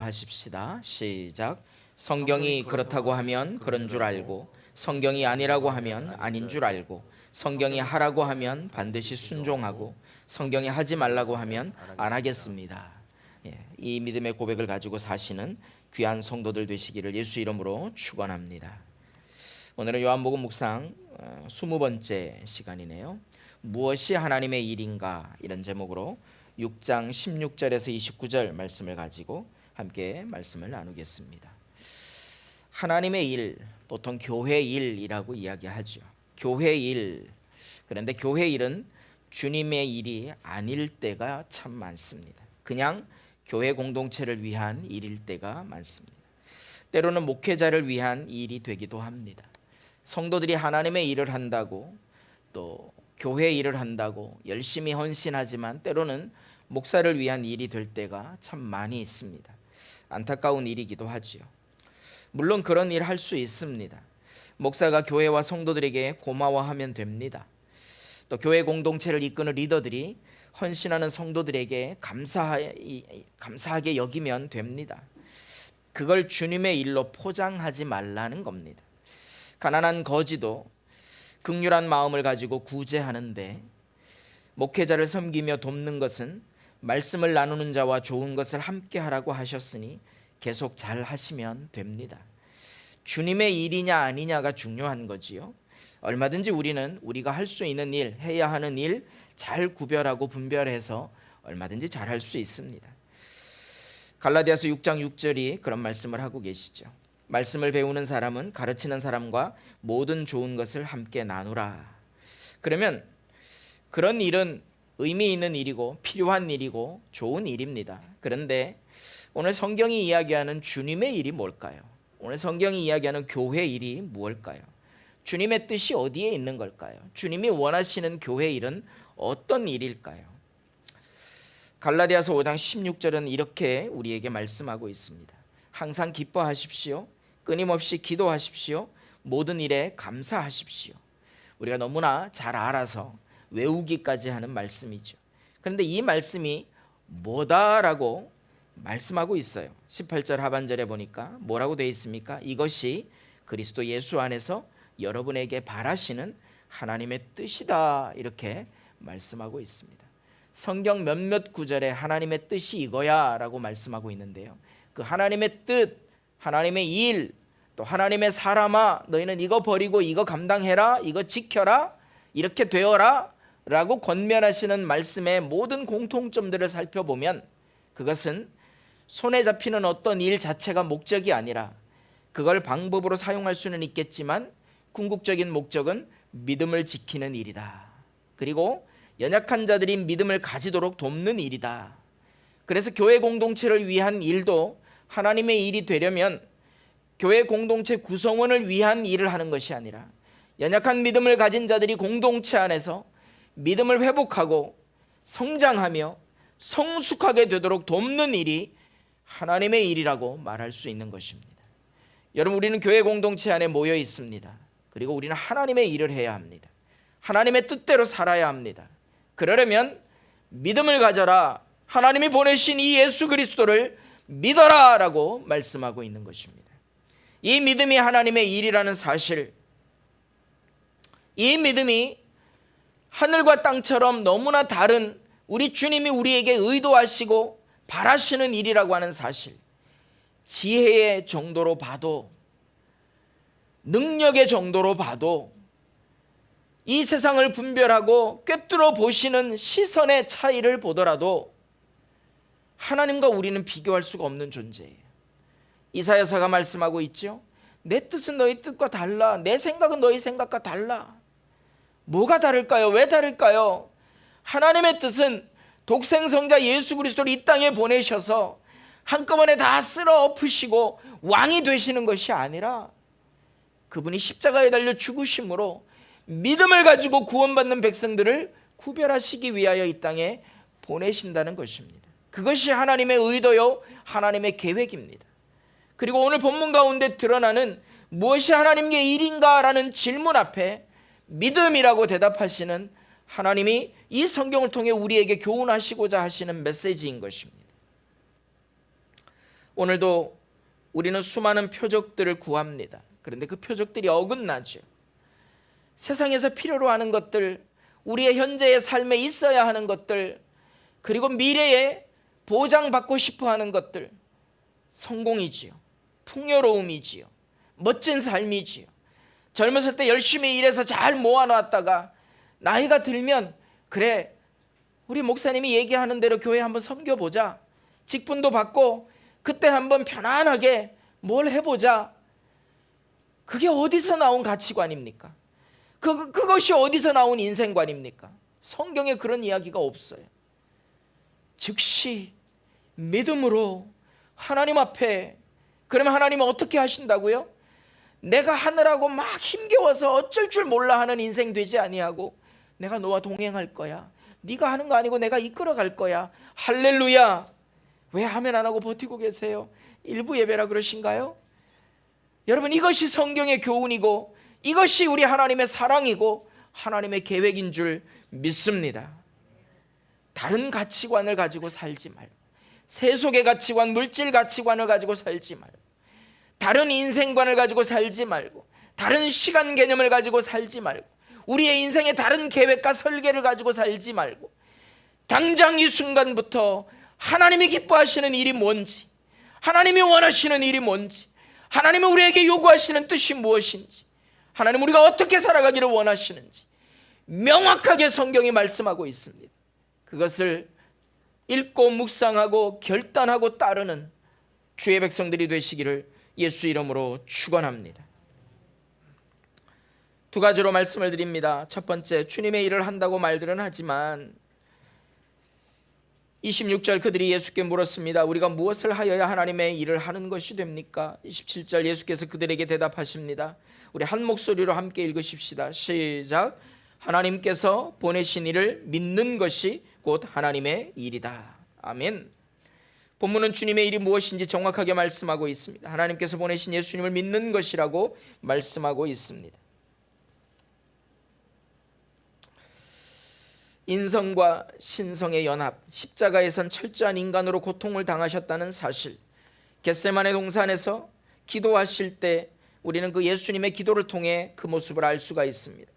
대답하십시다. 시작. 성경이 그렇다고 하면 그런 줄 알고, 성경이 아니라고 하면 아닌 줄 알고, 성경이 하라고 하면 반드시 순종하고, 성경이 하지 말라고 하면 안 하겠습니다. 이 믿음의 고백을 가지고 사시는 귀한 성도들 되시기를 예수 이름으로 축원합니다. 오늘은 요한복음 묵상 20번째 시간이네요. 무엇이 하나님의 일인가, 이런 제목으로 6장 16절에서 29절 말씀을 가지고 함께 말씀을 나누겠습니다. 하나님의 일, 보통 교회 일이라고 이야기하죠. 교회 일. 그런데 교회 일은 주님의 일이 아닐 때가 참 많습니다. 그냥 교회 공동체를 위한 일일 때가 많습니다. 때로는 목회자를 위한 일이 되기도 합니다. 성도들이 하나님의 일을 한다고, 또 교회 일을 한다고 열심히 헌신하지만 때로는 목사를 위한 일이 될 때가 참 많이 있습니다. 안타까운 일이기도 하지요. 물론 그런 일 할 수 있습니다. 목사가 교회와 성도들에게 고마워하면 됩니다. 또 교회 공동체를 이끄는 리더들이 헌신하는 성도들에게 감사하게 여기면 됩니다. 그걸 주님의 일로 포장하지 말라는 겁니다. 가난한 거지도 긍휼한 마음을 가지고 구제하는데, 목회자를 섬기며 돕는 것은 말씀을 나누는 자와 좋은 것을 함께 하라고 하셨으니 계속 잘 하시면 됩니다. 주님의 일이냐 아니냐가 중요한 거지요. 얼마든지 우리는 우리가 할 수 있는 일, 해야 하는 일 잘 구별하고 분별해서 얼마든지 잘 할 수 있습니다. 갈라디아서 6장 6절이 그런 말씀을 하고 계시죠. 말씀을 배우는 사람은 가르치는 사람과 모든 좋은 것을 함께 나누라. 그러면 그런 일은 의미 있는 일이고 필요한 일이고 좋은 일입니다. 그런데 오늘 성경이 이야기하는 주님의 일이 뭘까요? 오늘 성경이 이야기하는 교회 일이 무엇일까요? 주님의 뜻이 어디에 있는 걸까요? 주님이 원하시는 교회 일은 어떤 일일까요? 갈라디아서 5장 16절은 이렇게 우리에게 말씀하고 있습니다. 항상 기뻐하십시오. 끊임없이 기도하십시오. 모든 일에 감사하십시오. 우리가 너무나 잘 알아서 외우기까지 하는 말씀이죠. 그런데 이 말씀이 뭐다라고 말씀하고 있어요. 18절 하반절에 보니까 뭐라고 되어 있습니까? 이것이 그리스도 예수 안에서 여러분에게 바라시는 하나님의 뜻이다, 이렇게 말씀하고 있습니다. 성경 몇몇 구절에 하나님의 뜻이 이거야 라고 말씀하고 있는데요, 그 하나님의 뜻, 하나님의 일, 또 하나님의 사람아 너희는 이거 버리고 이거 감당해라, 이거 지켜라, 이렇게 되어라 라고 권면하시는 말씀의 모든 공통점들을 살펴보면 그것은 손에 잡히는 어떤 일 자체가 목적이 아니라, 그걸 방법으로 사용할 수는 있겠지만 궁극적인 목적은 믿음을 지키는 일이다. 그리고 연약한 자들이 믿음을 가지도록 돕는 일이다. 그래서 교회 공동체를 위한 일도 하나님의 일이 되려면 교회 공동체 구성원을 위한 일을 하는 것이 아니라 연약한 믿음을 가진 자들이 공동체 안에서 믿음을 회복하고 성장하며 성숙하게 되도록 돕는 일이 하나님의 일이라고 말할 수 있는 것입니다. 여러분, 우리는 교회 공동체 안에 모여 있습니다. 그리고 우리는 하나님의 일을 해야 합니다. 하나님의 뜻대로 살아야 합니다. 그러려면 믿음을 가져라, 하나님이 보내신 이 예수 그리스도를 믿어라 라고 말씀하고 있는 것입니다. 이 믿음이 하나님의 일이라는 사실, 이 믿음이 하늘과 땅처럼 너무나 다른 우리 주님이 우리에게 의도하시고 바라시는 일이라고 하는 사실, 지혜의 정도로 봐도, 능력의 정도로 봐도, 이 세상을 분별하고 꿰뚫어 보시는 시선의 차이를 보더라도 하나님과 우리는 비교할 수가 없는 존재예요. 이사야서가 말씀하고 있죠. 내 뜻은 너희 뜻과 달라, 내 생각은 너희 생각과 달라. 뭐가 다를까요? 왜 다를까요? 하나님의 뜻은 독생성자 예수 그리스도를 이 땅에 보내셔서 한꺼번에 다 쓸어 엎으시고 왕이 되시는 것이 아니라, 그분이 십자가에 달려 죽으심으로 믿음을 가지고 구원받는 백성들을 구별하시기 위하여 이 땅에 보내신다는 것입니다. 그것이 하나님의 의도요, 하나님의 계획입니다. 그리고 오늘 본문 가운데 드러나는 무엇이 하나님의 일인가라는 질문 앞에 믿음이라고 대답하시는 하나님이 이 성경을 통해 우리에게 교훈하시고자 하시는 메시지인 것입니다. 오늘도 우리는 수많은 표적들을 구합니다. 그런데 그 표적들이 어긋나죠. 세상에서 필요로 하는 것들, 우리의 현재의 삶에 있어야 하는 것들, 그리고 미래에 보장받고 싶어 하는 것들, 성공이지요, 풍요로움이지요, 멋진 삶이지요. 젊었을 때 열심히 일해서 잘 모아놨다가 나이가 들면, 그래, 우리 목사님이 얘기하는 대로 교회 한번 섬겨보자, 직분도 받고 그때 한번 편안하게 뭘 해보자. 그게 어디서 나온 가치관입니까? 그것이 어디서 나온 인생관입니까? 성경에 그런 이야기가 없어요. 즉시 믿음으로 하나님 앞에, 그러면 하나님은 어떻게 하신다고요? 내가 하느라고 막 힘겨워서 어쩔 줄 몰라 하는 인생 되지 아니하고 내가 너와 동행할 거야. 네가 하는 거 아니고 내가 이끌어 갈 거야. 할렐루야. 왜 아멘 안 하고 버티고 계세요? 일부 예배라 그러신가요? 여러분, 이것이 성경의 교훈이고 이것이 우리 하나님의 사랑이고 하나님의 계획인 줄 믿습니다. 다른 가치관을 가지고 살지 말고, 세속의 가치관, 물질 가치관을 가지고 살지 말고, 다른 인생관을 가지고 살지 말고, 다른 시간 개념을 가지고 살지 말고, 우리의 인생의 다른 계획과 설계를 가지고 살지 말고, 당장 이 순간부터 하나님이 기뻐하시는 일이 뭔지, 하나님이 원하시는 일이 뭔지, 하나님이 우리에게 요구하시는 뜻이 무엇인지, 하나님 우리가 어떻게 살아가기를 원하시는지 명확하게 성경이 말씀하고 있습니다. 그것을 읽고 묵상하고 결단하고 따르는 주의 백성들이 되시기를 예수 이름으로 축원합니다. 두 가지로 말씀을 드립니다. 첫 번째, 주님의 일을 한다고 말들은 하지만 26절 그들이 예수께 물었습니다. 우리가 무엇을 하여야 하나님의 일을 하는 것이 됩니까? 27절 예수께서 그들에게 대답하십니다. 우리 한 목소리로 함께 읽으십시다. 시작. 하나님께서 보내신 이를 믿는 것이 곧 하나님의 일이다. 아멘. 본문은 주님의 일이 무엇인지 정확하게 말씀하고 있습니다. 하나님께서 보내신 예수님을 믿는 것이라고 말씀하고 있습니다. 인성과 신성의 연합, 십자가에선 철저한 인간으로 고통을 당하셨다는 사실, 겟세마네 동산에서 기도하실 때 우리는 그 예수님의 기도를 통해 그 모습을 알 수가 있습니다.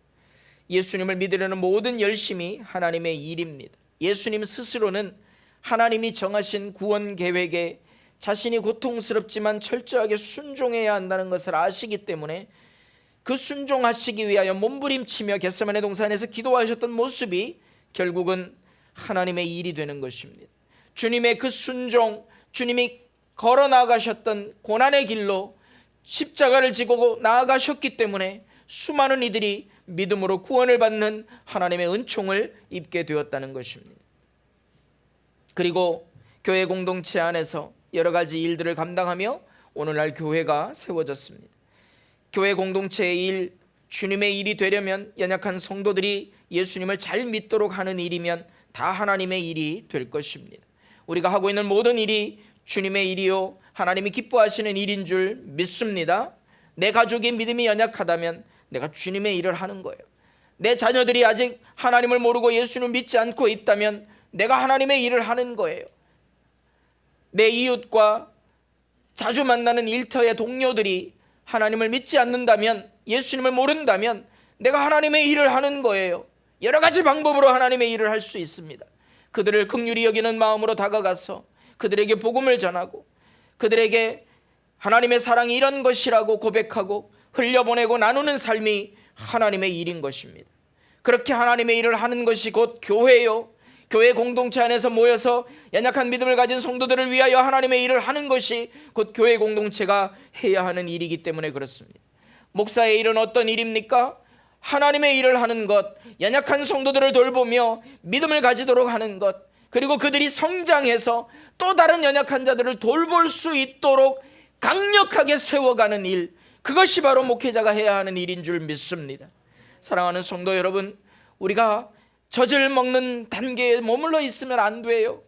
예수님을 믿으려는 모든 열심이 하나님의 일입니다. 예수님 스스로는 하나님이 정하신 구원 계획에 자신이 고통스럽지만 철저하게 순종해야 한다는 것을 아시기 때문에 그 순종하시기 위하여 몸부림치며 겟세마네 동산에서 기도하셨던 모습이 결국은 하나님의 일이 되는 것입니다. 주님의 그 순종, 주님이 걸어 나가셨던 고난의 길로 십자가를 지고 나아가셨기 때문에 수많은 이들이 믿음으로 구원을 받는 하나님의 은총을 입게 되었다는 것입니다. 그리고 교회 공동체 안에서 여러 가지 일들을 감당하며 오늘날 교회가 세워졌습니다. 교회 공동체의 일, 주님의 일이 되려면 연약한 성도들이 예수님을 잘 믿도록 하는 일이면 다 하나님의 일이 될 것입니다. 우리가 하고 있는 모든 일이 주님의 일이요 하나님이 기뻐하시는 일인 줄 믿습니다. 내 가족이 믿음이 연약하다면 내가 주님의 일을 하는 거예요. 내 자녀들이 아직 하나님을 모르고 예수님을 믿지 않고 있다면 내가 하나님의 일을 하는 거예요. 내 이웃과 자주 만나는 일터의 동료들이 하나님을 믿지 않는다면, 예수님을 모른다면 내가 하나님의 일을 하는 거예요. 여러 가지 방법으로 하나님의 일을 할 수 있습니다. 그들을 긍휼히 여기는 마음으로 다가가서 그들에게 복음을 전하고 그들에게 하나님의 사랑이 이런 것이라고 고백하고 흘려보내고 나누는 삶이 하나님의 일인 것입니다. 그렇게 하나님의 일을 하는 것이 곧 교회요, 교회 공동체 안에서 모여서 연약한 믿음을 가진 성도들을 위하여 하나님의 일을 하는 것이 곧 교회 공동체가 해야 하는 일이기 때문에 그렇습니다. 목사의 일은 어떤 일입니까? 하나님의 일을 하는 것, 연약한 성도들을 돌보며 믿음을 가지도록 하는 것, 그리고 그들이 성장해서 또 다른 연약한 자들을 돌볼 수 있도록 강력하게 세워가는 일, 그것이 바로 목회자가 해야 하는 일인 줄 믿습니다. 사랑하는 성도 여러분, 우리가 젖을 먹는 단계에 머물러 있으면 안 돼요.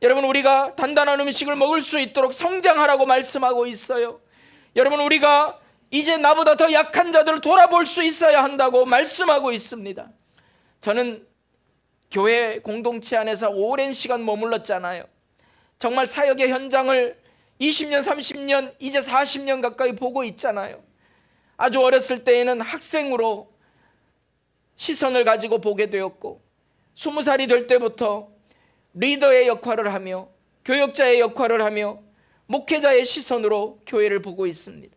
여러분, 우리가 단단한 음식을 먹을 수 있도록 성장하라고 말씀하고 있어요. 여러분, 우리가 이제 나보다 더 약한 자들을 돌아볼 수 있어야 한다고 말씀하고 있습니다. 저는 교회 공동체 안에서 오랜 시간 머물렀잖아요. 정말 사역의 현장을 20년, 30년, 이제 40년 가까이 보고 있잖아요. 아주 어렸을 때에는 학생으로 시선을 가지고 보게 되었고 20살이 될 때부터 리더의 역할을 하며 교역자의 역할을 하며 목회자의 시선으로 교회를 보고 있습니다.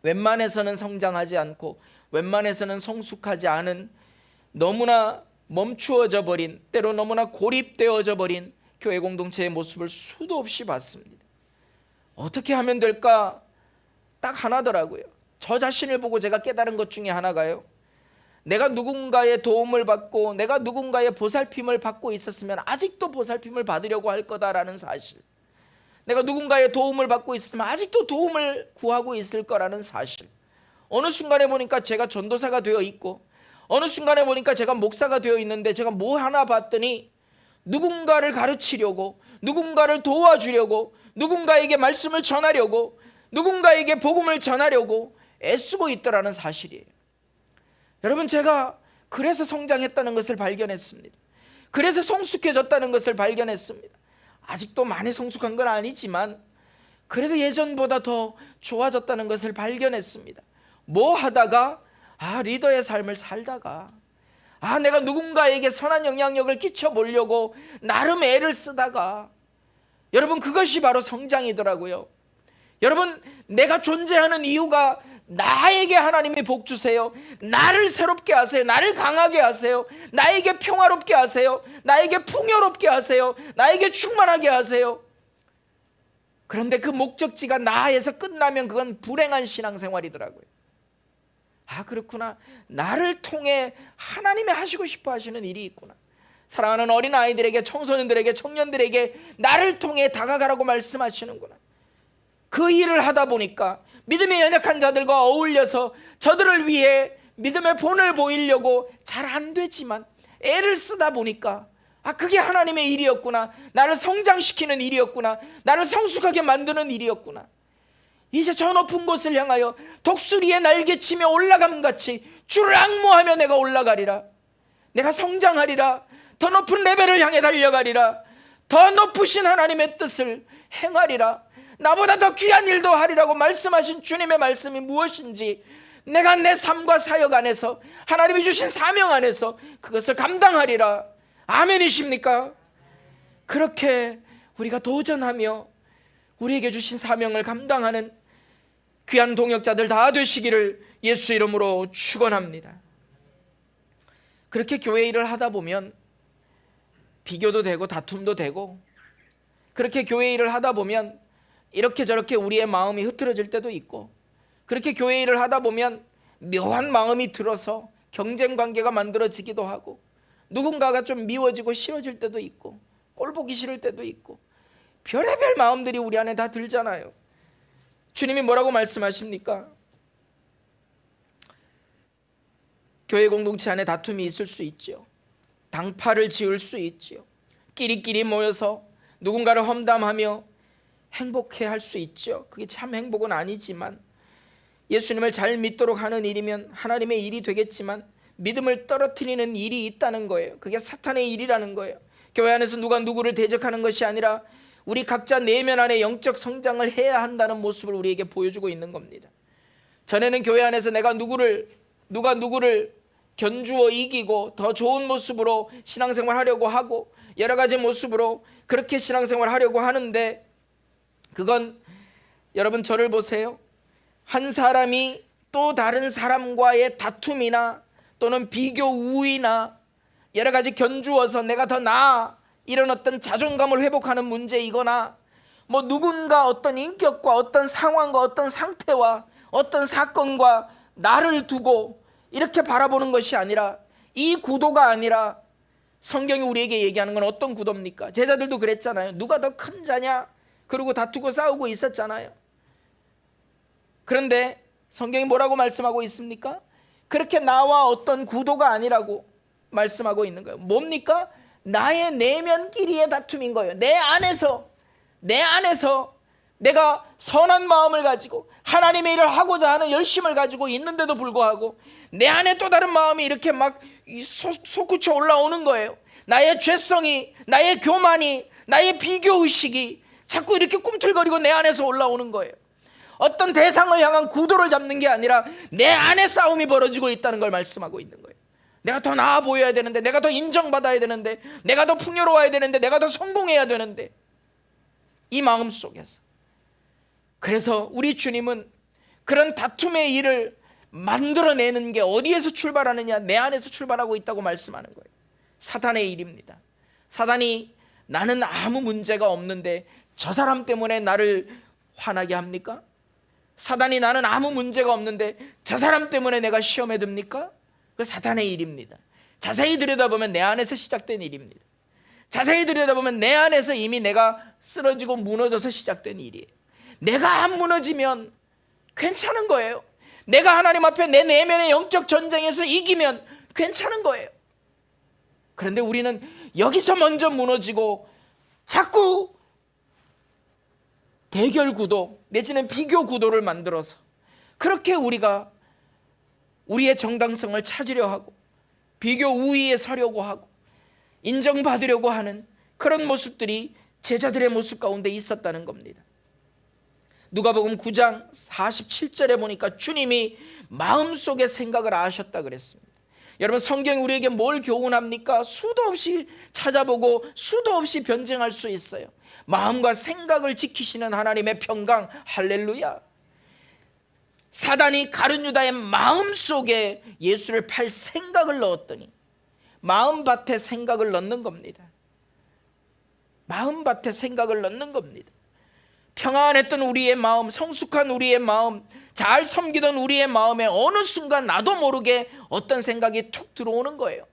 웬만해서는 성장하지 않고 웬만해서는 성숙하지 않은, 너무나 멈추어져 버린, 때로 너무나 고립되어져 버린 교회 공동체의 모습을 수도 없이 봤습니다. 어떻게 하면 될까? 딱 하나더라고요. 저 자신을 보고 제가 깨달은 것 중에 하나가요, 내가 누군가의 도움을 받고 내가 누군가의 보살핌을 받고 있었으면 아직도 보살핌을 받으려고 할 거다라는 사실, 내가 누군가의 도움을 받고 있었으면 아직도 도움을 구하고 있을 거라는 사실, 어느 순간에 보니까 제가 전도사가 되어 있고 어느 순간에 보니까 제가 목사가 되어 있는데 제가 뭐 하나 봤더니 누군가를 가르치려고, 누군가를 도와주려고, 누군가에게 말씀을 전하려고, 누군가에게 복음을 전하려고 애쓰고 있더라는 사실이에요. 여러분, 제가 그래서 성장했다는 것을 발견했습니다. 그래서 성숙해졌다는 것을 발견했습니다. 아직도 많이 성숙한 건 아니지만 그래도 예전보다 더 좋아졌다는 것을 발견했습니다. 뭐 하다가 리더의 삶을 살다가 내가 누군가에게 선한 영향력을 끼쳐보려고 나름 애를 쓰다가, 여러분, 그것이 바로 성장이더라고요. 여러분, 내가 존재하는 이유가 나에게 하나님이 복 주세요, 나를 새롭게 하세요, 나를 강하게 하세요, 나에게 평화롭게 하세요, 나에게 풍요롭게 하세요, 나에게 충만하게 하세요. 그런데 그 목적지가 나에서 끝나면 그건 불행한 신앙생활이더라고요. 그렇구나, 나를 통해 하나님이 하시고 싶어 하시는 일이 있구나. 사랑하는 어린아이들에게, 청소년들에게, 청년들에게 나를 통해 다가가라고 말씀하시는구나. 그 일을 하다 보니까 믿음이 연약한 자들과 어울려서 저들을 위해 믿음의 본을 보이려고 잘 안 되지만 애를 쓰다 보니까 그게 하나님의 일이었구나, 나를 성장시키는 일이었구나, 나를 성숙하게 만드는 일이었구나. 이제 저 높은 곳을 향하여 독수리의 날개치며 올라감같이 주를 앙모하며 내가 올라가리라. 내가 성장하리라. 더 높은 레벨을 향해 달려가리라. 더 높으신 하나님의 뜻을 행하리라. 나보다 더 귀한 일도 하리라고 말씀하신 주님의 말씀이 무엇인지 내가 내 삶과 사역 안에서, 하나님이 주신 사명 안에서 그것을 감당하리라. 아멘이십니까? 그렇게 우리가 도전하며 우리에게 주신 사명을 감당하는 귀한 동역자들 다 되시기를 예수 이름으로 축원합니다. 그렇게 교회 일을 하다 보면 비교도 되고 다툼도 되고, 그렇게 교회 일을 하다 보면 이렇게 저렇게 우리의 마음이 흐트러질 때도 있고, 그렇게 교회 일을 하다 보면 묘한 마음이 들어서 경쟁 관계가 만들어지기도 하고, 누군가가 좀 미워지고 싫어질 때도 있고, 꼴 보기 싫을 때도 있고, 별의별 마음들이 우리 안에 다 들잖아요. 주님이 뭐라고 말씀하십니까? 교회 공동체 안에 다툼이 있을 수 있죠. 당파를 지을 수 있죠. 끼리끼리 모여서 누군가를 험담하며 행복해할 수 있죠. 그게 참 행복은 아니지만, 예수님을 잘 믿도록 하는 일이면 하나님의 일이 되겠지만 믿음을 떨어뜨리는 일이 있다는 거예요. 그게 사탄의 일이라는 거예요. 교회 안에서 누가 누구를 대적하는 것이 아니라 우리 각자 내면 안에 영적 성장을 해야 한다는 모습을 우리에게 보여주고 있는 겁니다. 전에는 교회 안에서 누가 누구를 견주어 이기고 더 좋은 모습으로 신앙생활 하려고 하고 여러 가지 모습으로 그렇게 신앙생활 하려고 하는데, 그건 여러분 저를 보세요. 한 사람이 또 다른 사람과의 다툼이나 또는 비교 우위나 여러 가지 견주어서 내가 더 나아, 이런 어떤 자존감을 회복하는 문제이거나, 누군가 어떤 인격과 어떤 상황과 어떤 상태와 어떤 사건과 나를 두고 이렇게 바라보는 것이 아니라, 이 구도가 아니라 성경이 우리에게 얘기하는 건 어떤 구도입니까? 제자들도 그랬잖아요. 누가 더 큰 자냐? 그러고 다투고 싸우고 있었잖아요. 그런데 성경이 뭐라고 말씀하고 있습니까? 그렇게 나와 어떤 구도가 아니라고 말씀하고 있는 거예요. 뭡니까? 나의 내면끼리의 다툼인 거예요. 내 안에서 내가 선한 마음을 가지고 하나님의 일을 하고자 하는 열심을 가지고 있는데도 불구하고 내 안에 또 다른 마음이 이렇게 막 솟구쳐 올라오는 거예요. 나의 죄성이, 나의 교만이, 나의 비교의식이 자꾸 이렇게 꿈틀거리고 내 안에서 올라오는 거예요. 어떤 대상을 향한 구도를 잡는 게 아니라 내 안에 싸움이 벌어지고 있다는 걸 말씀하고 있는 거예요. 내가 더 나아 보여야 되는데, 내가 더 인정받아야 되는데, 내가 더 풍요로워야 되는데, 내가 더 성공해야 되는데, 이 마음 속에서. 그래서 우리 주님은 그런 다툼의 일을 만들어내는 게 어디에서 출발하느냐? 내 안에서 출발하고 있다고 말씀하는 거예요. 사단의 일입니다. 사단이 나는 아무 문제가 없는데 저 사람 때문에 나를 화나게 합니까? 사단이 나는 아무 문제가 없는데 저 사람 때문에 내가 시험에 듭니까? 그 사단의 일입니다. 자세히 들여다보면 내 안에서 시작된 일입니다. 자세히 들여다보면 내 안에서 이미 내가 쓰러지고 무너져서 시작된 일이에요. 내가 안 무너지면 괜찮은 거예요. 내가 하나님 앞에 내 내면의 영적 전쟁에서 이기면 괜찮은 거예요. 그런데 우리는 여기서 먼저 무너지고 자꾸 대결 구도 내지는 비교 구도를 만들어서 그렇게 우리가 우리의 정당성을 찾으려 하고 비교 우위에 서려고 하고 인정받으려고 하는 그런 모습들이 제자들의 모습 가운데 있었다는 겁니다. 누가복음 9장 47절에 보니까 주님이 마음속의 생각을 아셨다 그랬습니다. 여러분, 성경이 우리에게 뭘 교훈합니까? 수도 없이 찾아보고 수도 없이 변증할 수 있어요. 마음과 생각을 지키시는 하나님의 평강, 할렐루야. 사단이 가룟 유다의 마음속에 예수를 팔 생각을 넣었더니 마음밭에 생각을 넣는 겁니다. 마음밭에 생각을 넣는 겁니다. 평안했던 우리의 마음, 성숙한 우리의 마음, 잘 섬기던 우리의 마음에 어느 순간 나도 모르게 어떤 생각이 툭 들어오는 거예요.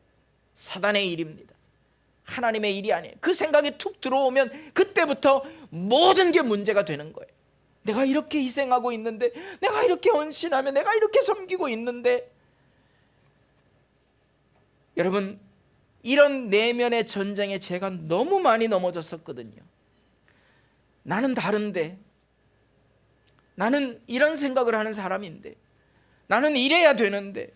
사단의 일입니다. 하나님의 일이 아니에요. 그 생각이 툭 들어오면 그때부터 모든 게 문제가 되는 거예요. 내가 이렇게 희생하고 있는데, 내가 이렇게 헌신하며, 내가 이렇게 섬기고 있는데. 여러분, 이런 내면의 전쟁에 제가 너무 많이 넘어졌었거든요. 나는 다른데, 나는 이런 생각을 하는 사람인데, 나는 이래야 되는데,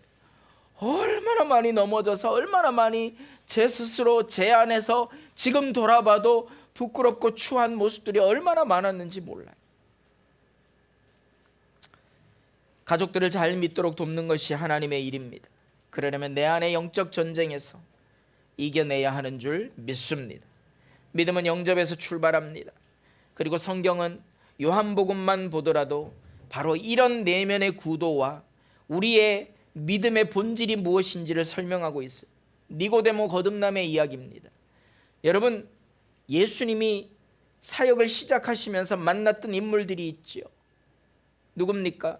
얼마나 많이 넘어져서 얼마나 많이 제 스스로 제 안에서 지금 돌아봐도 부끄럽고 추한 모습들이 얼마나 많았는지 몰라요. 가족들을 잘 믿도록 돕는 것이 하나님의 일입니다. 그러려면 내 안의 영적 전쟁에서 이겨내야 하는 줄 믿습니다. 믿음은 영접에서 출발합니다. 그리고 성경은 요한복음만 보더라도 바로 이런 내면의 구도와 우리의 믿음의 본질이 무엇인지를 설명하고 있어요. 니고데모 거듭남의 이야기입니다. 여러분, 예수님이 사역을 시작하시면서 만났던 인물들이 있지요. 누굽니까?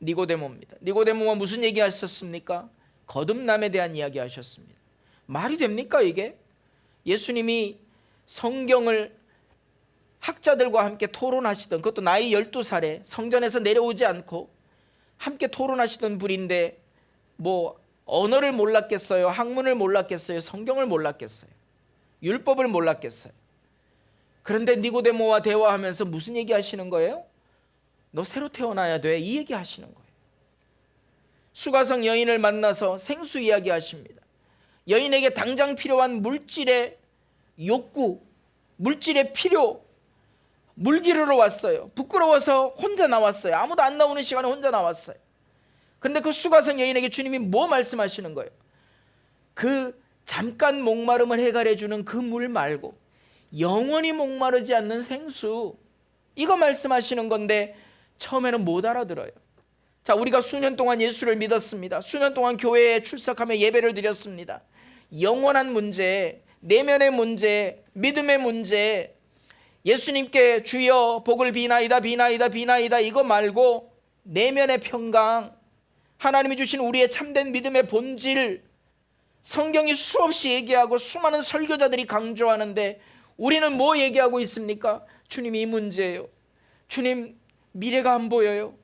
니고데모입니다. 니고데모가 무슨 얘기 하셨습니까? 거듭남에 대한 이야기 하셨습니다. 말이 됩니까 이게? 예수님이 성경을 학자들과 함께 토론하시던, 그것도 나이 12살에 성전에서 내려오지 않고 함께 토론하시던 분인데 뭐 언어를 몰랐겠어요? 학문을 몰랐겠어요? 성경을 몰랐겠어요? 율법을 몰랐겠어요? 그런데 니고데모와 대화하면서 무슨 얘기 하시는 거예요? 너 새로 태어나야 돼, 이 얘기 하시는 거예요. 수가성 여인을 만나서 생수 이야기 하십니다. 여인에게 당장 필요한 물질의 욕구, 물질의 필요, 물 기르러 왔어요. 부끄러워서 혼자 나왔어요. 아무도 안 나오는 시간에 혼자 나왔어요. 그런데 그 수가성 여인에게 주님이 뭐 말씀하시는 거예요? 그 잠깐 목마름을 해결해 주는 그 물 말고 영원히 목마르지 않는 생수, 이거 말씀하시는 건데 처음에는 못 알아들어요. 자, 우리가 수년 동안 예수를 믿었습니다. 수년 동안 교회에 출석하며 예배를 드렸습니다. 영원한 문제, 내면의 문제, 믿음의 문제, 예수님께 주여 복을 비나이다 비나이다 비나이다 이거 말고 내면의 평강, 하나님이 주신 우리의 참된 믿음의 본질, 성경이 수없이 얘기하고 수많은 설교자들이 강조하는데 우리는 뭐 얘기하고 있습니까? 주님, 이 문제예요. 주님, 미래가 안 보여요.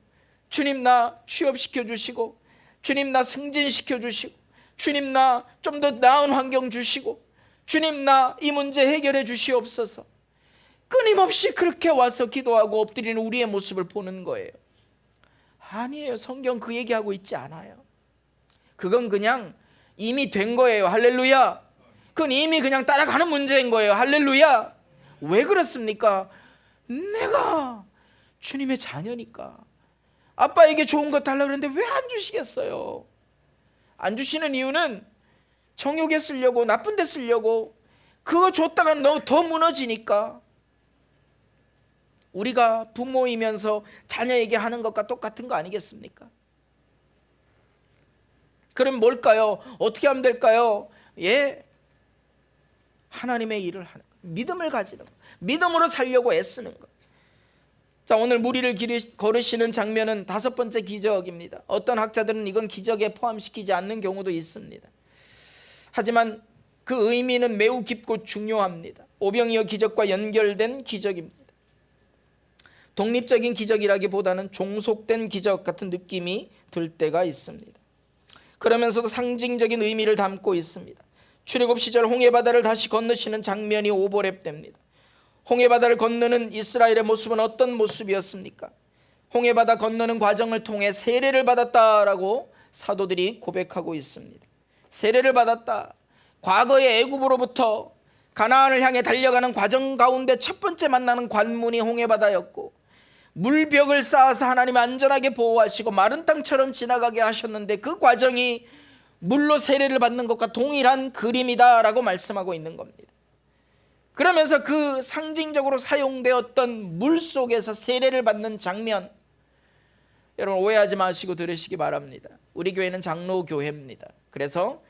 주님, 나 취업시켜 주시고, 주님, 나 승진시켜 주시고, 주님, 나 좀 더 나은 환경 주시고, 주님, 나 이 문제 해결해 주시옵소서. 끊임없이 그렇게 와서 기도하고 엎드리는 우리의 모습을 보는 거예요. 아니에요. 성경 그 얘기하고 있지 않아요. 그건 그냥 이미 된 거예요. 할렐루야. 그건 이미 그냥 따라가는 문제인 거예요. 할렐루야. 왜 그렇습니까? 내가 주님의 자녀니까 아빠에게 좋은 것 달라고 그러는데 왜 안 주시겠어요? 안 주시는 이유는 정욕에 쓰려고, 나쁜 데 쓰려고, 그거 줬다가 너 더 무너지니까. 우리가 부모이면서 자녀에게 하는 것과 똑같은 거 아니겠습니까? 그럼 뭘까요? 어떻게 하면 될까요? 하나님의 일을 하는 것, 믿음을 가지는 것, 믿음으로 살려고 애쓰는 것. 자, 오늘 무리를 걸으시는 장면은 5번째 기적입니다. 어떤 학자들은 이건 기적에 포함시키지 않는 경우도 있습니다. 하지만 그 의미는 매우 깊고 중요합니다. 오병이어 기적과 연결된 기적입니다. 독립적인 기적이라기보다는 종속된 기적 같은 느낌이 들 때가 있습니다. 그러면서도 상징적인 의미를 담고 있습니다. 출애굽 시절 홍해바다를 다시 건너시는 장면이 오버랩됩니다. 홍해바다를 건너는 이스라엘의 모습은 어떤 모습이었습니까? 홍해바다 건너는 과정을 통해 세례를 받았다라고 사도들이 고백하고 있습니다. 세례를 받았다. 과거의 애굽으로부터 가나안을 향해 달려가는 과정 가운데 첫 번째 만나는 관문이 홍해바다였고, 물벽을 쌓아서 하나님이 안전하게 보호하시고 마른 땅처럼 지나가게 하셨는데 그 과정이 물로 세례를 받는 것과 동일한 그림이다라고 말씀하고 있는 겁니다. 그러면서 그 상징적으로 사용되었던 물 속에서 세례를 받는 장면, 여러분 오해하지 마시고 들으시기 바랍니다. 우리 교회는 장로교회입니다. 그래서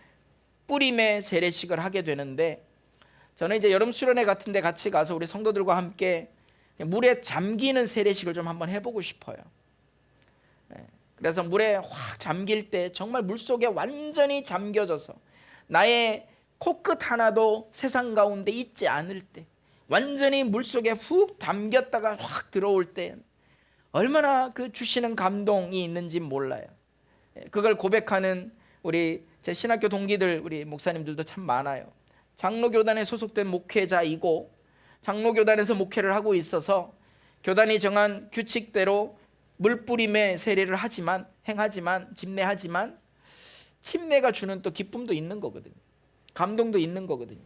뿌림의 세례식을 하게 되는데, 저는 이제 여름 수련회 같은 데 같이 가서 우리 성도들과 함께 물에 잠기는 세례식을 좀 한번 해보고 싶어요. 그래서 물에 확 잠길 때 정말 물속에 완전히 잠겨져서 나의 코끝 하나도 세상 가운데 있지 않을 때, 완전히 물속에 훅 담겼다가 확 들어올 때 얼마나 그 주시는 감동이 있는지 몰라요. 그걸 고백하는 우리 제 신학교 동기들, 우리 목사님들도 참 많아요. 장로교단에 소속된 목회자이고 장로교단에서 목회를 하고 있어서 교단이 정한 규칙대로 물뿌림의 세례를 행하지만 집례하지만 침례가 주는 또 기쁨도 있는 거거든요. 감동도 있는 거거든요.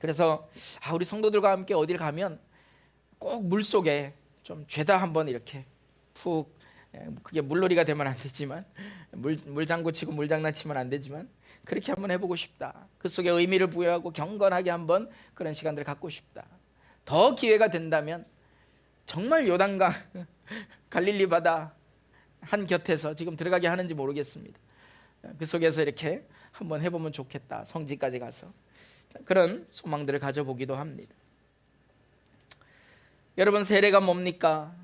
그래서 우리 성도들과 함께 어딜 가면 꼭 물속에 좀 죄다 한번 이렇게 푹, 그게 물놀이가 되면 안 되지만, 물장구 치고 물장난치면 안 되지만 그렇게 한번 해보고 싶다. 그 속에 의미를 부여하고 경건하게 한번 그런 시간들을 갖고 싶다. 더 기회가 된다면 정말 요단강 갈릴리 바다 한 곁에서, 지금 들어가게 하는지 모르겠습니다, 그 속에서 이렇게 한번 해보면 좋겠다. 성지까지 가서 그런 소망들을 가져보기도 합니다. 여러분, 세례가 뭡니까?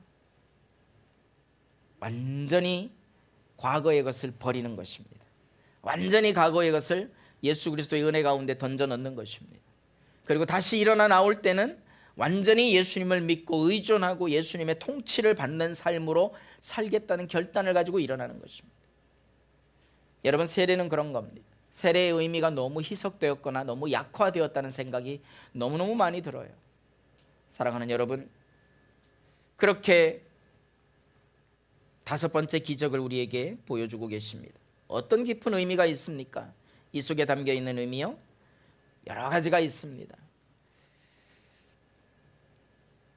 완전히 과거의 것을 버리는 것입니다. 완전히 과거의 것을 예수 그리스도의 은혜 가운데 던져 넣는 것입니다. 그리고 다시 일어나 나올 때는 완전히 예수님을 믿고 의존하고 예수님의 통치를 받는 삶으로 살겠다는 결단을 가지고 일어나는 것입니다. 여러분, 세례는 그런 겁니다. 세례의 의미가 너무 희석되었거나 너무 약화되었다는 생각이 너무너무 많이 들어요. 사랑하는 여러분, 그렇게 5번째 기적을 우리에게 보여주고 계십니다. 어떤 깊은 의미가 있습니까? 이 속에 담겨 있는 의미요? 여러 가지가 있습니다.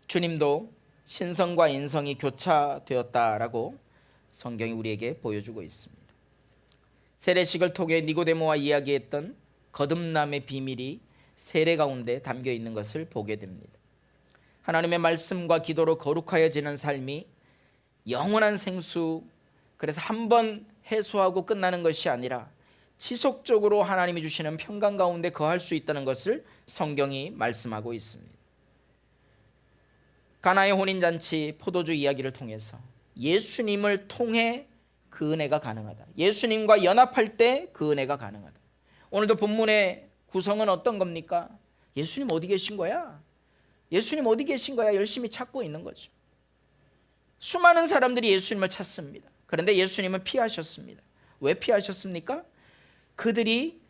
주님도 신성과 인성이 교차되었다라고 성경이 우리에게 보여주고 있습니다. 세례식을 통해 니고데모와 이야기했던 거듭남의 비밀이 세례 가운데 담겨 있는 것을 보게 됩니다. 하나님의 말씀과 기도로 거룩하여지는 삶이 영원한 생수, 그래서 한번 해소하고 끝나는 것이 아니라 지속적으로 하나님이 주시는 평강 가운데 거할 수 있다는 것을 성경이 말씀하고 있습니다. 가나의 혼인잔치 포도주 이야기를 통해서 예수님을 통해 그 은혜가 가능하다. 예수님과 연합할 때 그 은혜가 가능하다. 오늘도 본문의 구성은 어떤 겁니까? 예수님 어디 계신 거야? 예수님 어디 계신 거야? 열심히 찾고 있는 거죠. 수많은 사람들이 예수님을 찾습니다. 그런데 예수님은 피하셨습니다. 왜 피하셨습니까? 그들이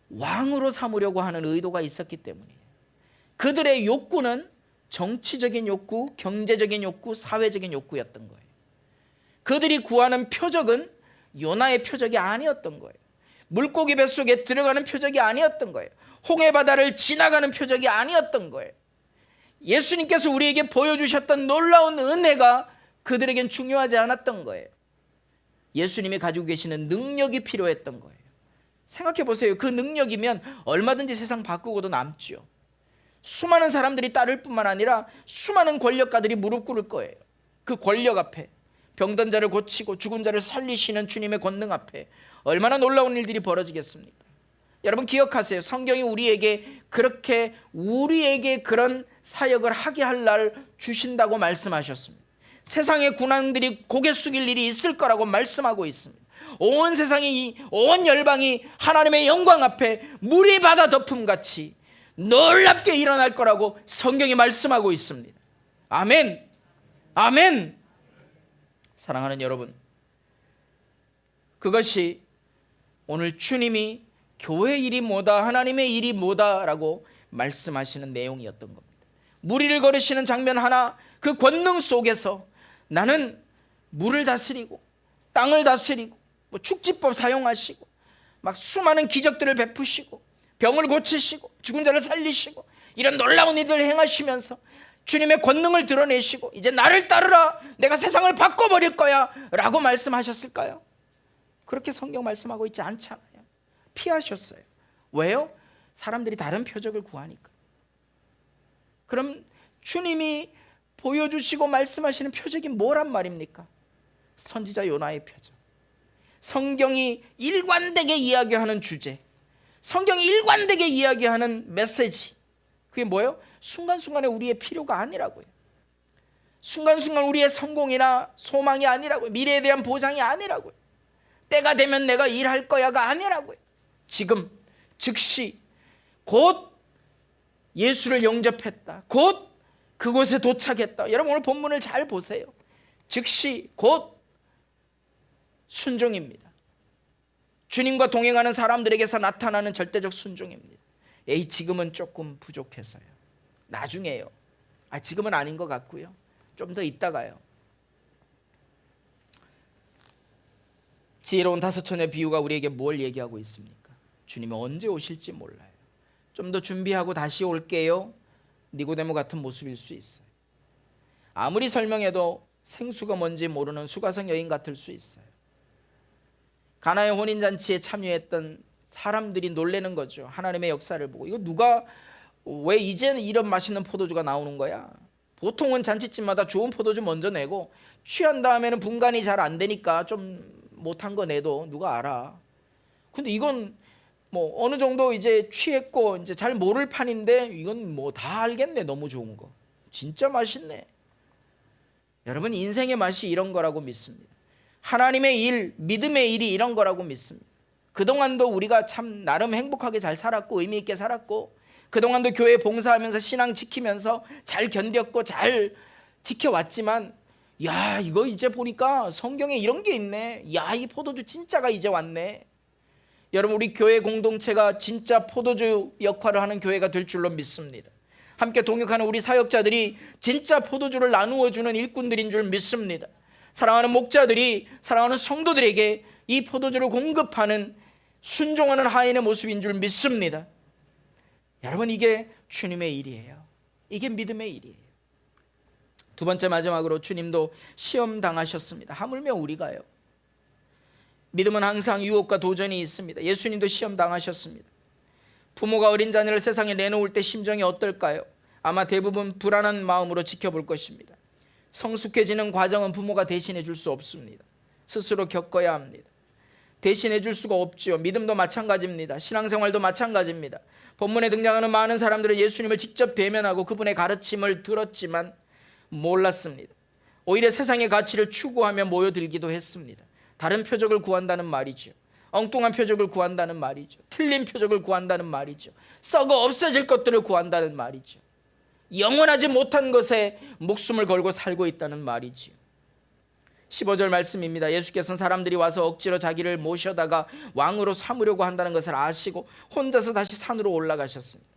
왕으로 삼으려고 하는 의도가 있었기 때문이에요. 그들의 욕구는 정치적인 욕구, 경제적인 욕구, 사회적인 욕구였던 거예요. 그들이 구하는 표적은 요나의 표적이 아니었던 거예요. 물고기 뱃속에 들어가는 표적이 아니었던 거예요. 홍해바다를 지나가는 표적이 아니었던 거예요. 예수님께서 우리에게 보여주셨던 놀라운 은혜가 그들에겐 중요하지 않았던 거예요. 예수님이 가지고 계시는 능력이 필요했던 거예요. 생각해 보세요. 그 능력이면 얼마든지 세상 바꾸고도 남죠. 수많은 사람들이 따를 뿐만 아니라 수많은 권력가들이 무릎 꿇을 거예요. 그 권력 앞에, 병든 자를 고치고 죽은 자를 살리시는 주님의 권능 앞에 얼마나 놀라운 일들이 벌어지겠습니까? 여러분 기억하세요. 성경이 우리에게 그런 사역을 하게 할 날 주신다고 말씀하셨습니다. 세상의 군왕들이 고개 숙일 일이 있을 거라고 말씀하고 있습니다. 온 세상이, 온 열방이 하나님의 영광 앞에 물이 바다 덮음같이 놀랍게 일어날 거라고 성경이 말씀하고 있습니다. 아멘, 아멘. 사랑하는 여러분, 그것이 오늘 주님이 교회 일이 뭐다, 하나님의 일이 뭐다라고 말씀하시는 내용이었던 겁니다. 무리를 거르시는 장면 하나, 그 권능 속에서 나는 물을 다스리고 땅을 다스리고 축지법 사용하시고 막 수많은 기적들을 베푸시고 병을 고치시고 죽은 자를 살리시고 이런 놀라운 일들을 행하시면서 주님의 권능을 드러내시고 이제 나를 따르라, 내가 세상을 바꿔버릴 거야 라고 말씀하셨을까요? 그렇게 성경 말씀하고 있지 않잖아요. 피하셨어요. 왜요? 사람들이 다른 표적을 구하니까. 그럼 주님이 보여주시고 말씀하시는 표적이 뭐란 말입니까? 선지자 요나의 표적. 성경이 일관되게 이야기하는 주제, 성경이 일관되게 이야기하는 메시지, 그게 뭐예요? 순간순간에 우리의 필요가 아니라고요. 순간순간 우리의 성공이나 소망이 아니라고요. 미래에 대한 보장이 아니라고요. 때가 되면 내가 일할 거야가 아니라고요. 지금 즉시 곧 예수를 영접했다, 곧 그곳에 도착했다. 여러분 오늘 본문을 잘 보세요. 즉시 곧 순종입니다. 주님과 동행하는 사람들에게서 나타나는 절대적 순종입니다. 지금은 조금 부족해서요, 나중에요, 지금은 아닌 것 같고요, 좀 더 있다가요. 지혜로운 다섯 처녀 비유가 우리에게 뭘 얘기하고 있습니까? 주님이 언제 오실지 몰라요. 좀 더 준비하고 다시 올게요, 니고데모 같은 모습일 수 있어요. 아무리 설명해도 생수가 뭔지 모르는 수가성 여인 같을 수 있어요. 가나의 혼인잔치에 참여했던 사람들이 놀라는 거죠. 하나님의 역사를 보고, 이거 누가, 왜 이제는 이런 맛있는 포도주가 나오는 거야? 보통은 잔치집마다 좋은 포도주 먼저 내고 취한 다음에는 분간이 잘 안 되니까 좀 못한 거 내도 누가 알아. 근데 이건 뭐 어느 정도 이제 취했고 이제 잘 모를 판인데 이건 뭐 다 알겠네, 너무 좋은 거, 진짜 맛있네. 여러분 인생의 맛이 이런 거라고 믿습니다. 하나님의 일, 믿음의 일이 이런 거라고 믿습니다. 그동안도 우리가 참 나름 행복하게 잘 살았고 의미 있게 살았고, 그동안도 교회 봉사하면서 신앙 지키면서 잘 견뎠고 잘 지켜왔지만, 야 이거 이제 보니까 성경에 이런 게 있네, 야 이 포도주 진짜가 이제 왔네. 여러분 우리 교회 공동체가 진짜 포도주 역할을 하는 교회가 될 줄로 믿습니다. 함께 동역하는 우리 사역자들이 진짜 포도주를 나누어 주는 일꾼들인 줄 믿습니다. 사랑하는 목자들이 사랑하는 성도들에게 이 포도주를 공급하는 순종하는 하인의 모습인 줄 믿습니다. 여러분 이게 주님의 일이에요. 이게 믿음의 일이에요. 두 번째 마지막으로 주님도 시험 당하셨습니다. 하물며 우리가요. 믿음은 항상 유혹과 도전이 있습니다. 예수님도 시험 당하셨습니다. 부모가 어린 자녀를 세상에 내놓을 때 심정이 어떨까요? 아마 대부분 불안한 마음으로 지켜볼 것입니다. 성숙해지는 과정은 부모가 대신해 줄 수 없습니다. 스스로 겪어야 합니다. 대신해 줄 수가 없죠. 믿음도 마찬가지입니다. 신앙생활도 마찬가지입니다. 본문에 등장하는 많은 사람들은 예수님을 직접 대면하고 그분의 가르침을 들었지만 몰랐습니다. 오히려 세상의 가치를 추구하며 모여들기도 했습니다. 다른 표적을 구한다는 말이죠. 엉뚱한 표적을 구한다는 말이죠. 틀린 표적을 구한다는 말이죠. 썩어 없어질 것들을 구한다는 말이죠. 영원하지 못한 것에 목숨을 걸고 살고 있다는 말이죠. 15절 말씀입니다. 예수께서는 사람들이 와서 억지로 자기를 모셔다가 왕으로 삼으려고 한다는 것을 아시고 혼자서 다시 산으로 올라가셨습니다.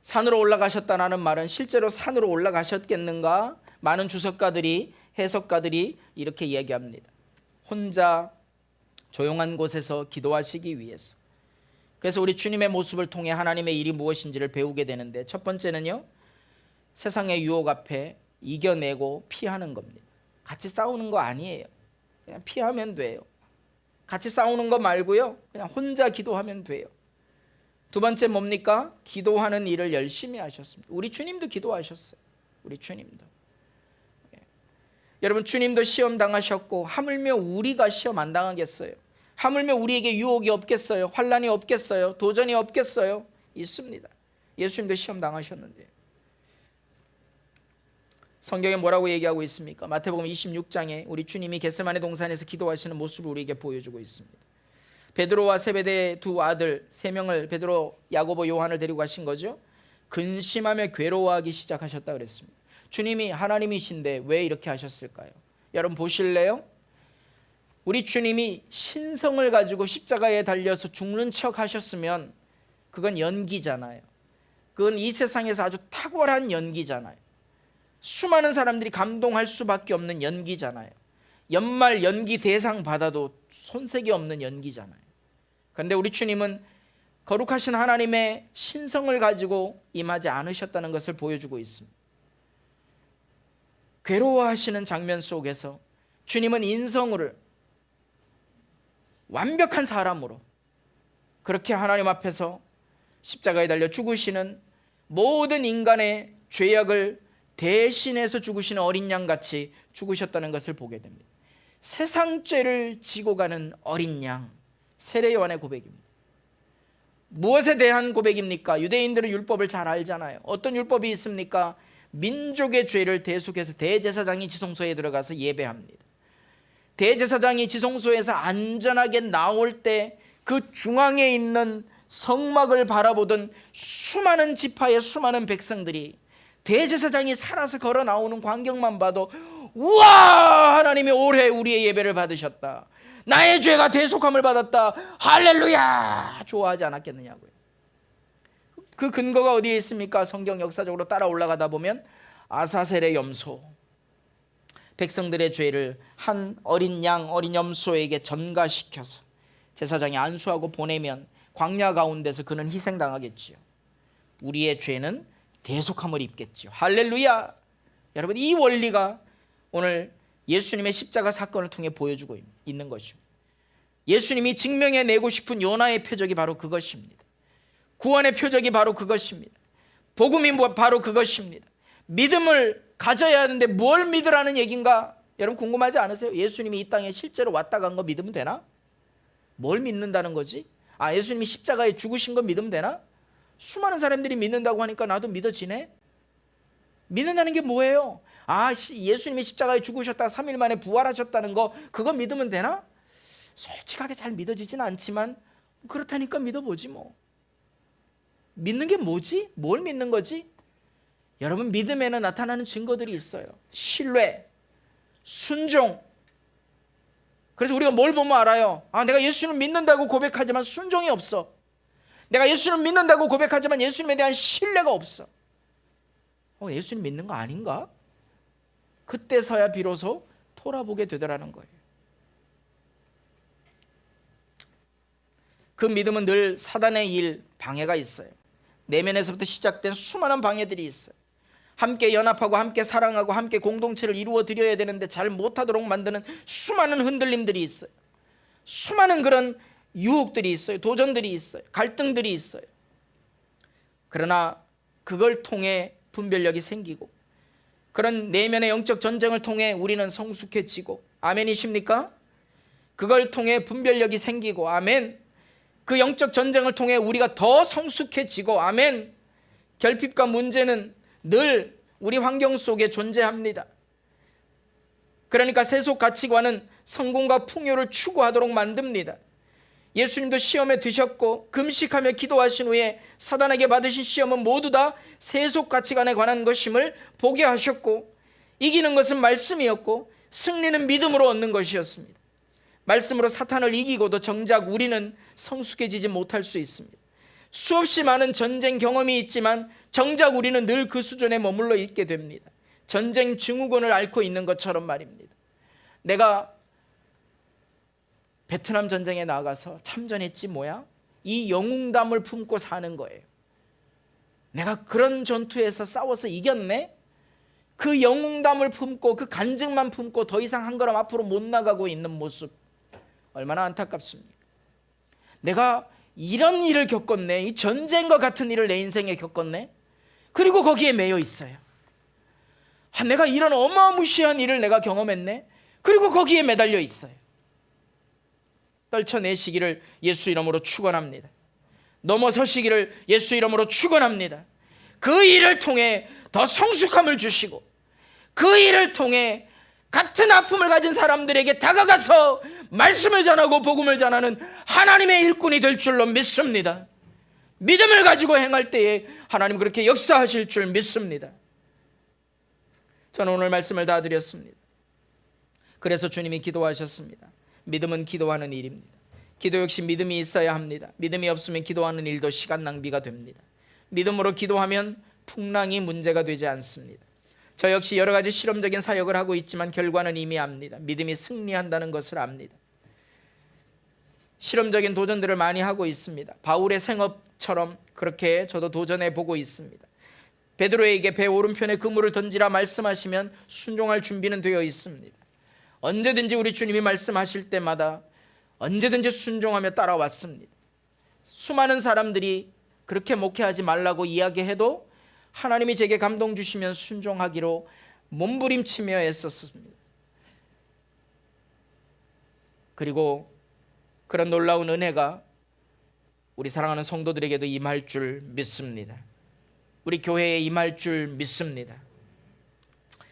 산으로 올라가셨다는 말은 실제로 산으로 올라가셨겠는가? 많은 주석가들이, 해석가들이 이렇게 얘기합니다. 혼자 조용한 곳에서 기도하시기 위해서. 그래서 우리 주님의 모습을 통해 하나님의 일이 무엇인지를 배우게 되는데, 첫 번째는요, 세상의 유혹 앞에 이겨내고 피하는 겁니다. 같이 싸우는 거 아니에요. 그냥 피하면 돼요. 같이 싸우는 거 말고요, 그냥 혼자 기도하면 돼요. 두 번째 뭡니까? 기도하는 일을 열심히 하셨습니다. 우리 주님도 기도하셨어요. 우리 주님도. 여러분, 주님도 시험 당하셨고, 하물며 우리가 시험 안 당하겠어요? 하물며 우리에게 유혹이 없겠어요? 환난이 없겠어요? 도전이 없겠어요? 있습니다. 예수님도 시험 당하셨는데요. 성경에 뭐라고 얘기하고 있습니까? 마태복음 26장에 우리 주님이 겟세마네 동산에서 기도하시는 모습을 우리에게 보여주고 있습니다. 베드로와 세베대의 두 아들 3명을, 베드로, 야고보, 요한을 데리고 가신 거죠. 근심하며 괴로워하기 시작하셨다 그랬습니다. 주님이 하나님이신데 왜 이렇게 하셨을까요? 여러분 보실래요? 우리 주님이 신성을 가지고 십자가에 달려서 죽는 척 하셨으면 그건 연기잖아요. 그건 이 세상에서 아주 탁월한 연기잖아요. 수많은 사람들이 감동할 수밖에 없는 연기잖아요. 연말 연기 대상 받아도 손색이 없는 연기잖아요. 그런데 우리 주님은 거룩하신 하나님의 신성을 가지고 임하지 않으셨다는 것을 보여주고 있습니다. 괴로워하시는 장면 속에서 주님은 인성을 완벽한 사람으로 그렇게 하나님 앞에서 십자가에 달려 죽으시는, 모든 인간의 죄악을 대신해서 죽으시는 어린 양같이 죽으셨다는 것을 보게 됩니다. 세상 죄를 지고 가는 어린 양, 세례 요한의 고백입니다. 무엇에 대한 고백입니까? 유대인들은 율법을 잘 알잖아요. 어떤 율법이 있습니까? 민족의 죄를 대속해서 대제사장이 지성소에 들어가서 예배합니다. 대제사장이 지성소에서 안전하게 나올 때 그 중앙에 있는 성막을 바라보던 수많은 지파의 수많은 백성들이 대제사장이 살아서 걸어 나오는 광경만 봐도 우와, 하나님이 올해 우리의 예배를 받으셨다, 나의 죄가 대속함을 받았다, 할렐루야, 좋아하지 않았겠느냐고요. 그 근거가 어디에 있습니까? 성경 역사적으로 따라 올라가다 보면 아사셀의 염소, 백성들의 죄를 한 어린 양, 어린 염소에게 전가시켜서 제사장이 안수하고 보내면 광야 가운데서 그는 희생당하겠지요. 우리의 죄는 대속함을 입겠지요. 할렐루야. 여러분, 이 원리가 오늘 예수님의 십자가 사건을 통해 보여주고 있는 것입니다. 예수님이 증명해내고 싶은 요나의 표적이 바로 그것입니다. 구원의 표적이 바로 그것입니다. 복음이 바로 그것입니다. 믿음을 가져야 하는데 뭘 믿으라는 얘기인가? 여러분 궁금하지 않으세요? 예수님이 이 땅에 실제로 왔다 간 거 믿으면 되나? 뭘 믿는다는 거지? 예수님이 십자가에 죽으신 거 믿으면 되나? 수많은 사람들이 믿는다고 하니까 나도 믿어지네? 믿는다는 게 뭐예요? 예수님이 십자가에 죽으셨다 3일 만에 부활하셨다는 거, 그거 믿으면 되나? 솔직하게 잘 믿어지진 않지만 그렇다니까 믿어보지 뭐. 믿는 게 뭐지? 뭘 믿는 거지? 여러분, 믿음에는 나타나는 증거들이 있어요. 신뢰, 순종. 그래서 우리가 뭘 보면 알아요? 내가 예수님을 믿는다고 고백하지만 순종이 없어. 내가 예수님을 믿는다고 고백하지만 예수님에 대한 신뢰가 없어. 예수님 믿는 거 아닌가? 그때서야 비로소 돌아보게 되더라는 거예요. 그 믿음은 늘 사단의 일, 방해가 있어요. 내면에서부터 시작된 수많은 방해들이 있어요. 함께 연합하고 함께 사랑하고 함께 공동체를 이루어 드려야 되는데 잘 못하도록 만드는 수많은 흔들림들이 있어요. 수많은 그런 유혹들이 있어요. 도전들이 있어요. 갈등들이 있어요. 그러나 그걸 통해 분별력이 생기고, 그런 내면의 영적 전쟁을 통해 우리는 성숙해지고, 아멘이십니까? 그걸 통해 분별력이 생기고, 아멘. 그 영적 전쟁을 통해 우리가 더 성숙해지고, 아멘. 결핍과 문제는 늘 우리 환경 속에 존재합니다. 그러니까 세속 가치관은 성공과 풍요를 추구하도록 만듭니다. 예수님도 시험에 드셨고 금식하며 기도하신 후에 사단에게 받으신 시험은 모두 다 세속 가치관에 관한 것임을 보게 하셨고, 이기는 것은 말씀이었고 승리는 믿음으로 얻는 것이었습니다. 말씀으로 사탄을 이기고도 정작 우리는 성숙해지지 못할 수 있습니다. 수없이 많은 전쟁 경험이 있지만 정작 우리는 늘 그 수준에 머물러 있게 됩니다. 전쟁 증후군을 앓고 있는 것처럼 말입니다. 내가 베트남 전쟁에 나가서 참전했지 뭐야? 이 영웅담을 품고 사는 거예요. 내가 그런 전투에서 싸워서 이겼네? 그 영웅담을 품고 그 간증만 품고 더 이상 한 걸음 앞으로 못 나가고 있는 모습, 얼마나 안타깝습니까? 내가 이런 일을 겪었네, 이 전쟁과 같은 일을 내 인생에 겪었네, 그리고 거기에 매여 있어요. 내가 이런 어마무시한 일을 내가 경험했네, 그리고 거기에 매달려 있어요. 떨쳐내시기를 예수 이름으로 축원합니다. 넘어서시기를 예수 이름으로 축원합니다. 그 일을 통해 더 성숙함을 주시고, 그 일을 통해 같은 아픔을 가진 사람들에게 다가가서 말씀을 전하고 복음을 전하는 하나님의 일꾼이 될 줄로 믿습니다. 믿음을 가지고 행할 때에 하나님 그렇게 역사하실 줄 믿습니다. 저는 오늘 말씀을 다 드렸습니다. 그래서 주님이 기도하셨습니다. 믿음은 기도하는 일입니다. 기도 역시 믿음이 있어야 합니다. 믿음이 없으면 기도하는 일도 시간 낭비가 됩니다. 믿음으로 기도하면 풍랑이 문제가 되지 않습니다. 저 역시 여러 가지 실험적인 사역을 하고 있지만 결과는 이미 압니다. 믿음이 승리한다는 것을 압니다. 실험적인 도전들을 많이 하고 있습니다. 바울의 생업처럼 그렇게 저도 도전해 보고 있습니다. 베드로에게 배 오른편에 그물을 던지라 말씀하시면 순종할 준비는 되어 있습니다. 언제든지 우리 주님이 말씀하실 때마다 언제든지 순종하며 따라왔습니다. 수많은 사람들이 그렇게 목회하지 말라고 이야기해도 하나님이 제게 감동 주시면 순종하기로 몸부림치며 애썼습니다. 그리고 그런 놀라운 은혜가 우리 사랑하는 성도들에게도 임할 줄 믿습니다. 우리 교회에 임할 줄 믿습니다.